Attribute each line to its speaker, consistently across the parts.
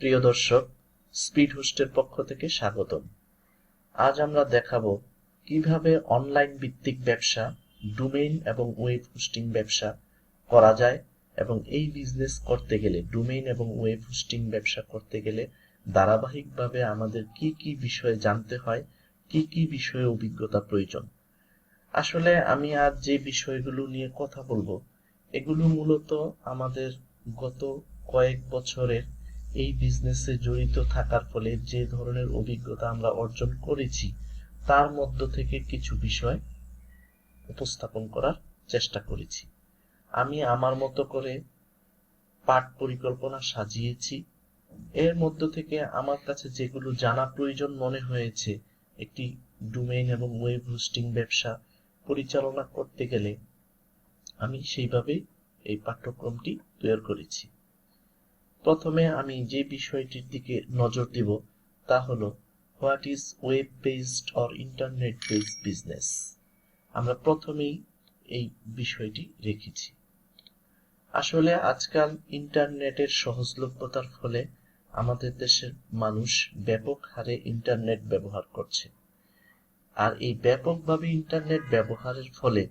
Speaker 1: প্রিয় দর্শক, স্পিড হোস্টের পক্ষ থেকে স্বাগতম। আজ আমরা দেখাবো কিভাবে অনলাইন ভিত্তিক ব্যবসা, ডোমেইন এবং ওয়েব হোস্টিং ব্যবসা করা যায় এবং এই বিজনেস করতে গেলে, ডোমেইন এবং ওয়েব হোস্টিং ব্যবসা করতে গেলে ধারাবাহিকভাবে আমাদের কি কি বিষয়ে জানতে হয়, কি কি বিষয়ে অভিজ্ঞতা প্রয়োজন। আসলে আমি আজ যে বিষয়গুলো নিয়ে কথা বলবো, এগুলো মূলত আমাদের গত কয়েক বছরের এই বিজনেসে জড়িত থাকার ফলে যে ধরনের অভিজ্ঞতা আমরা অর্জন করেছি তার মধ্য থেকে কিছু বিষয় উপস্থাপন করার চেষ্টা করেছি। আমি আমার মতো করে পাঠ পরিকল্পনা সাজিয়েছি। এর মধ্য থেকে আমার কাছে যেগুলো জানা প্রয়োজন মনে হয়েছে একটি ডোমেইন এবং ওয়েব হোস্টিং ব্যবসা পরিচালনা করতে গেলে, আমি সেইভাবেই এই পাঠ্যক্রমটি তৈরি করেছি। প্রথমে আমি যে বিষয়টির দিকে নজর দিব তা হলো what is web based or internet based business. আমরা প্রথমেই এই বিষয়টি রেখেছি। আসলে আজকাল ইন্টারনেটের সহজলভ্যতার ফলে আমাদের দেশের মানুষ ব্যাপক হারে ইন্টারনেট ব্যবহার করছে। আর এই ব্যাপকভাবে ইন্টারনেট ব্যবহারের ফলে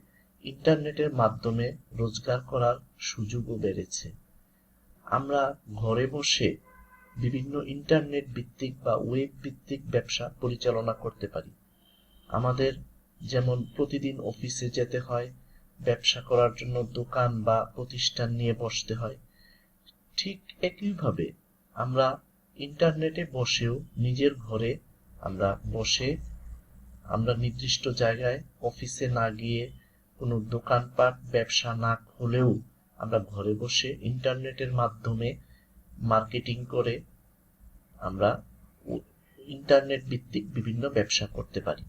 Speaker 1: ইন্টারনেটের মাধ্যমে রোজগার করার সুযোগও বেড়েছে। আমরা ঘরে বসে বিভিন্ন ইন্টারনেট ভিত্তিক বা ওয়েব ভিত্তিক ব্যবসা পরিচালনা করতে পারি। আমাদের যেমন প্রতিদিন অফিসে যেতে হয়, ব্যবসা করার জন্য দোকান বা প্রতিষ্ঠান নিয়ে বসতে হয়, ঠিক একইভাবে আমরা ইন্টারনেটে বসেও নিজের ঘরে আমরা বসে, আমরা নির্দিষ্ট জায়গায় অফিসে না গিয়ে, কোনো দোকানপাট ব্যবসা না হলেও আমরা ঘরে বসে ইন্টারনেটের মাধ্যমে মার্কেটিং করে আমরা ইন্টারনেট ভিত্তিক বিভিন্ন ব্যবসা করতে পারি।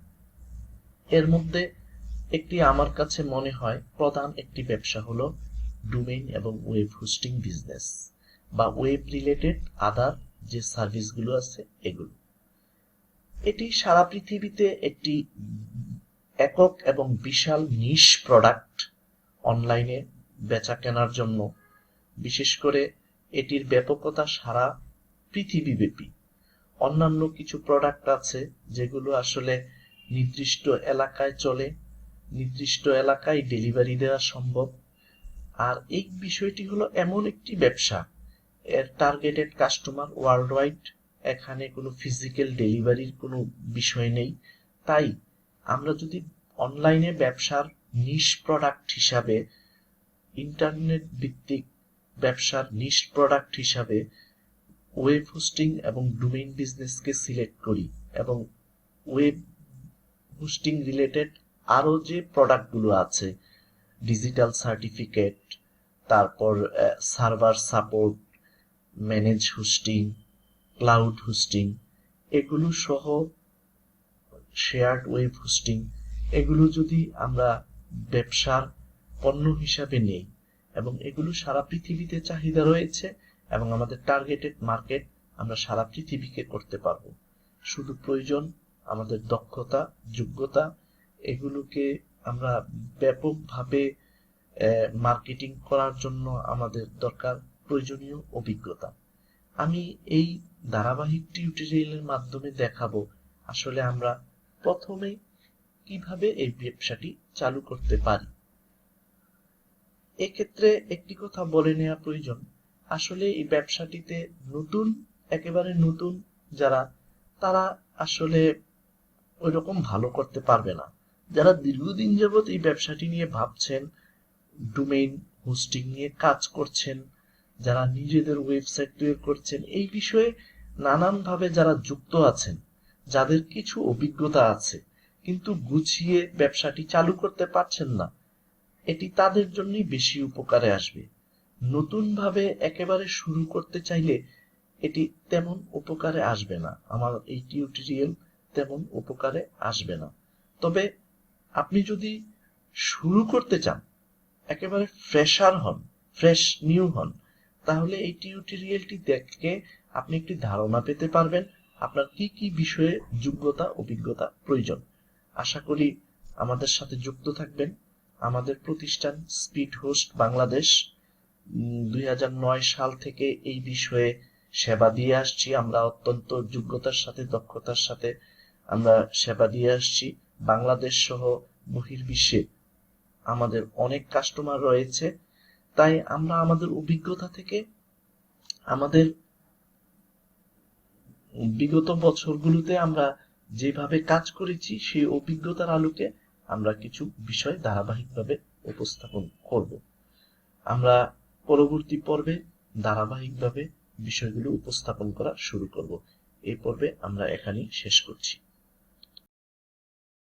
Speaker 1: এর মধ্যে একটি আমার কাছে মনে হয় প্রধান একটি ব্যবসা হলো ডোমেইন এবং ওয়েব হোস্টিং বিজনেস বা ওয়েব রিলেটেড আদার যে সার্ভিসগুলো আছে এগুলো। এটি সারা পৃথিবীতে একটি একক এবং বিশাল নিশ প্রোডাক্ট। অনলাইনে বেচা কেনার জন্য বিশেষ করে এটির ব্যাপকতা সারা পৃথিবীব্যাপী। অন্যান্য কিছু প্রোডাক্ট আছে যেগুলো আসলে নির্দিষ্ট এলাকায় চলে, নির্দিষ্ট এলাকায় ডেলিভারি দেওয়া সম্ভব। আর এই বিষয়টি হলো এমন একটি ব্যবসা, এর টার্গেটেড কাস্টমার ওয়ার্ল্ড ওয়াইড, এখানে কোনো ফিজিক্যাল ডেলিভারির কোনো বিষয় নেই। তাই আমরা যদি অনলাইনে ব্যবসার নিশ প্রোডাক্ট হিসাবে, ইন্টারনেট ভিত্তিক ব্যবসার নিশ প্রোডাক্ট হিসাবে ওয়েব হোস্টিং এবং ডোমেইন বিজনেসকে সিলেক্ট করি এবং ওয়েব হোস্টিং রিলেটেড আরো যে প্রোডাক্টগুলো আছে, ডিজিটাল সার্টিফিকেট, তারপর server support, manage hosting, cloud hosting, এগুলো সহ শেয়ার্ড ওয়েব হোস্টিং, এগুলো যদি আমরা ব্যবসার পণ্য হিসাবে নেই এবং এগুলো সারা পৃথিবীতে চাহিদা রয়েছে এবং আমাদের টার্গেটেড মার্কেট আমরা সারা পৃথিবীকে করতে পারবো। শুধু প্রয়োজন আমাদের দক্ষতা, যোগ্যতা, এগুলোকে আমরা ব্যাপকভাবে মার্কেটিং করার জন্য আমাদের দরকার প্রয়োজনীয় অভিজ্ঞতা। আমি এই ধারাবাহিক টিউটোরিয়ালের মাধ্যমে দেখাবো আসলে আমরা প্রথমে কিভাবে এই ব্যবসাটি চালু করতে পারি। এক্ষেত্রে একটি কথা বলে নেওয়া প্রয়োজন, আসলে এই ব্যবসাটিতে নতুন, একেবারে নতুন যারা, তারা আসলে ওইরকম ভালো করতে পারবে না। যারা দীর্ঘদিন যাবত এই ব্যবসাটি নিয়ে ভাবছেন, ডোমেইন হোস্টিং নিয়ে কাজ করছেন, যারা নিজেদের ওয়েবসাইট তৈরি করছেন, এই বিষয়ে নানানভাবে যারা যুক্ত আছেন, যাদের কিছু অভিজ্ঞতা আছে কিন্তু গুছিয়ে ব্যবসাটি চালু করতে পারছেন না, এটি তাদের জন্যই বেশি উপকারে আসবে। নতুন ভাবে একেবারে শুরু করতে চাইলে এটি তেমন উপকারে আসবে না, আমার এই টিউটোরিয়াল তেমন উপকারে আসবে না। তবে আপনি যদি শুরু করতে চান, একেবারে ফ্রেশার হন, ফ্রেশ নিউ হন, তাহলে এই টিউটোরিয়ালটি দেখে আপনি একটি ধারণা পেতে পারবেন আপনার কি কি বিষয়ে যোগ্যতা, অভিজ্ঞতা প্রয়োজন। আশা করি আমাদের সাথে যুক্ত থাকবেন। আমাদের প্রতিষ্ঠান স্পিড হোস্ট বাংলাদেশ 2009 সাল থেকে এই বিষয়ে সেবা দিয়ে আসছি, আমরা অত্যন্ত যোগ্যতার সাথে, দক্ষতার সাথে আমরা সেবা দিয়ে আসছি। বাংলাদেশ সহ বহির্বিশ্বে আমাদের অনেক কাস্টমার রয়েছে। তাই আমরা আমাদের অভিজ্ঞতা থেকে, আমাদের বিগত বছরগুলোতে আমরা যেভাবে কাজ করেছি সেই অভিজ্ঞতার আলোকে আমরা কিছু বিষয় ধারাবাহিকভাবে উপস্থাপন করব। আমরা পরবর্তী পর্বে ধারাবাহিকভাবে বিষয়গুলো উপস্থাপন করা শুরু করব। এই পর্বে আমরা এখানেই শেষ করছি।